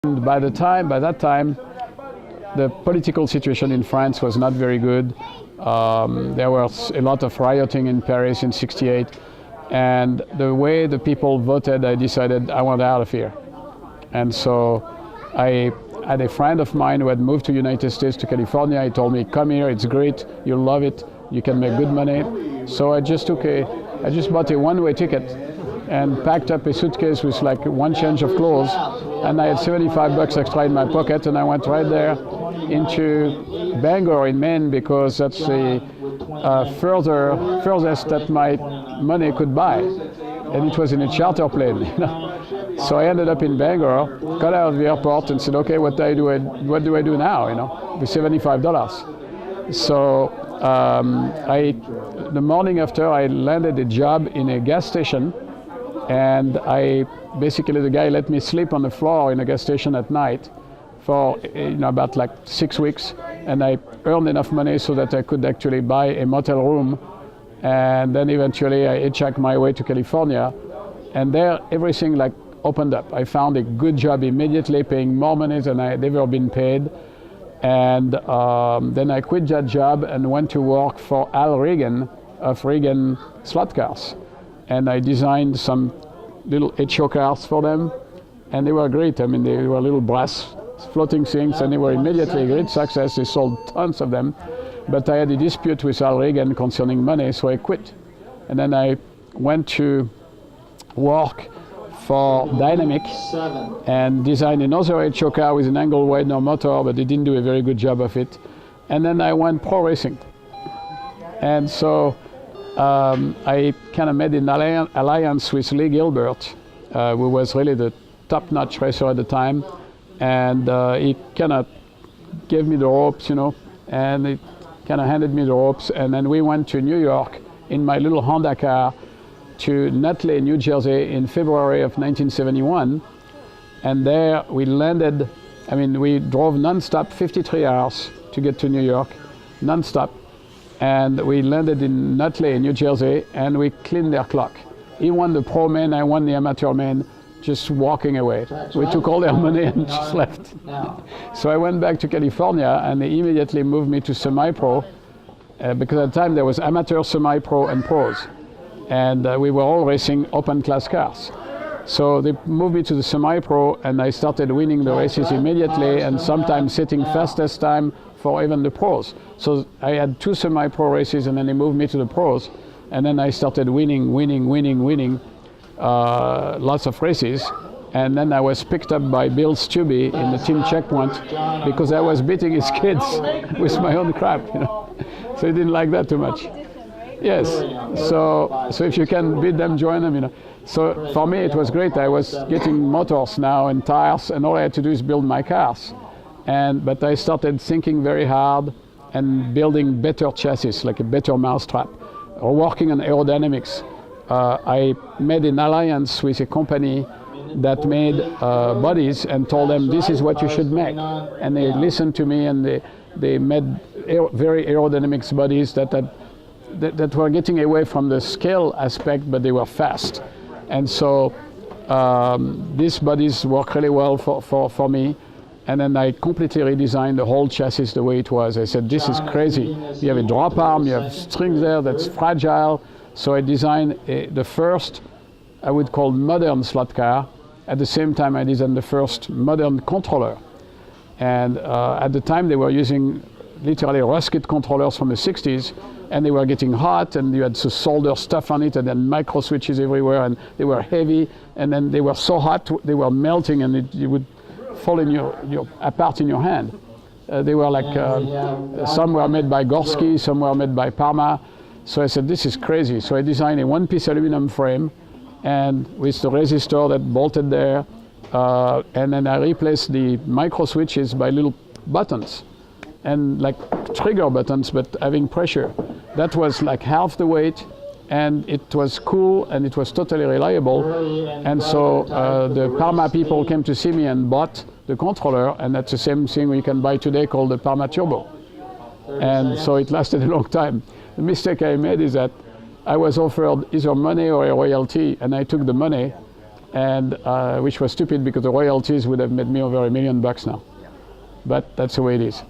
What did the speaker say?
By that time, the political situation in France was not very good. There was a lot of rioting in Paris in '68, and the way the people voted, I decided I want out of here. And so I had a friend of mine who had moved to the United States, to California. He told me, come here, it's great, you'll love it, you can make good money. So I just bought a one-way ticket and packed up a suitcase with like one change of clothes, and I had $75 extra in my pocket, and I went right there into Bangor in Maine, because that's the furthest that my money could buy, and it was in a charter plane. So I ended up in Bangor, got out of the airport, and said, okay, what do I do now? With $75. So the morning after, I landed a job in a gas station. And basically the guy let me sleep on the floor in a gas station at night for about like 6 weeks, and I earned enough money so that I could actually buy a motel room, and then eventually I hitchhiked my way to California, and there everything like opened up. I found a good job immediately, paying more money than I had ever been paid, and then I quit that job and went to work for Al Regan of Regan Slot Cars. And I designed some little HO cars for them, and they were great. I mean, they were little brass floating things, and they were immediately a great success. They sold tons of them. But I had a dispute with Al Regan concerning money, so I quit. And then I went to work for Dynamic and designed another HO car with an angle widener motor, but they didn't do a very good job of it. And then I went pro racing. And so I kind of made an alliance with Lee Gilbert, who was really the top-notch racer at the time, and he kind of gave me the ropes, and he kind of handed me the ropes, and then we went to New York in my little Honda car to Nutley, New Jersey in February of 1971, and there we landed. We drove non-stop 53 hours to get to New York, non-stop. And we landed in Nutley, New Jersey, and we cleaned their clock. He won the pro main, I won the amateur main, just walking away. We took all their money and just left. So I went back to California, and they immediately moved me to semi-pro, because at the time there was amateur, semi-pro, and pros. And we were all racing open class cars. So they moved me to the semi-pro, and I started winning the races immediately, and sometimes setting fastest time for even the pros. So I had 2 semi-pro races, and then they moved me to the pros, and then I started winning lots of races. And then I was picked up by Bill Stubbe in the team Checkpoint, because I was beating his kids with my own crap, So he didn't like that too much. Yes, so if you can beat them, join them, So for me it was great. I was getting motors now and tires, and all I had to do is build my cars. But I started thinking very hard and building better chassis, like a better mousetrap, or working on aerodynamics. I made an alliance with a company that made bodies, and told them this is what you should make. And they listened to me, and they made very aerodynamics bodies that were getting away from the scale aspect, but they were fast. And so these bodies work really well for me. And then I completely redesigned the whole chassis the way it was. I said, this is crazy. You have a drop arm, you have strings there that's fragile. So I designed the first, I would call modern slot car. At the same time, I designed the first modern controller. And at the time, they were using literally rusket controllers from the 60s, and they were getting hot, and you had to solder stuff on it, and then micro switches everywhere, and they were heavy, and then they were so hot, they were melting, and it would fall in apart in your hand. They were like, some were made by Gorski, some were made by Parma. So I said, this is crazy. So I designed a one-piece aluminum frame, and with the resistor that bolted there, and then I replaced the micro switches by little buttons, and like trigger buttons, but having pressure. That was like half the weight, and it was cool, and it was totally reliable. And so the Parma people came to see me and bought the controller, and that's the same thing we can buy today called the Parma Turbo. And so it lasted a long time. The mistake I made is that I was offered either money or a royalty, and I took the money, and which was stupid because the royalties would have made me over $1 million now. But that's the way it is.